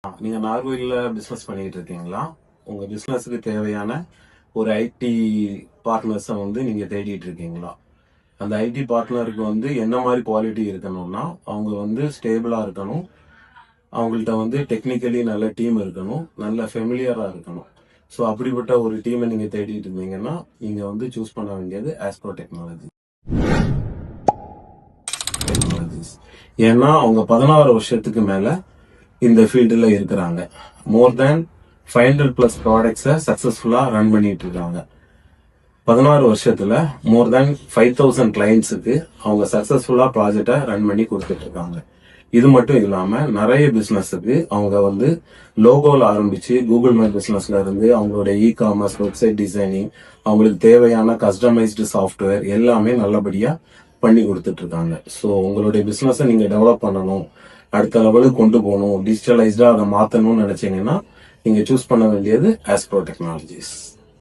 நீங்க நார்வேல பிசினஸ் பண்ணிட்டு இருக்கீங்களா? உங்க பிசினஸுக்கு தேவையான ஒரு ஐடி பார்ட்னர்ஸை வந்து நீங்க தேடிட்டு இருக்கீங்களா? அந்த ஐடி பார்ட்னருக்கு வந்து என்ன மாதிரி குவாலிட்டி இருக்கணும்னா, அவங்க வந்து ஸ்டேபிளா இருக்கணும், அவங்கள்ட்ட வந்து டெக்னிக்கலி நல்ல டீம் இருக்கணும், நல்ல ஃபெமிலியரா இருக்கணும். ஸோ அப்படிப்பட்ட ஒரு டீமை நீங்க தேடிட்டு இருந்தீங்கன்னா நீங்க வந்து சூஸ் பண்ண வேண்டியது ஆஸ்ட்ரோ டெக்னாலஜிஸ். ஏன்னா அவங்க 16 வருஷத்துக்கு மேல இந்த ஃபீல்டில் இருக்கிறாங்க. மோர் தேன் 500+ ப்ராடக்ட்ஸை சக்சஸ்ஃபுல்லா ரன் பண்ணிட்டு இருக்காங்க. 16 வருஷத்துல மோர் தேன் 5000 கிளைண்ட்ஸுக்கு அவங்க சக்சஸ்ஃபுல்லா ப்ராஜெக்டை ரன் பண்ணி கொடுத்துட்டு இருக்காங்க. இது மட்டும் இல்லாம நிறைய பிசினஸுக்கு அவங்க வந்து லோகோல ஆரம்பிச்சு கூகுள் மை பிசினஸ்ல இருந்து அவங்களோட காமர்ஸ், வெப்சைட் டிசைனிங், அவங்களுக்கு தேவையான கஸ்டமைஸ்டு சாஃப்ட்வேர் எல்லாமே நல்லபடியா பண்ணி கொடுத்துட்டு இருக்காங்க. ஸோ உங்களுடைய பிசினஸை நீங்க டெவலப் பண்ணணும், அடுத்த லெவலுக்கு கொண்டு போகணும், டிஜிட்டலைஸ்டா அதை மாற்றணும்னு நினைச்சீங்கன்னா நீங்க சூஸ் பண்ண வேண்டியது ஆஸ்ட்ரோ டெக்னாலஜிஸ்.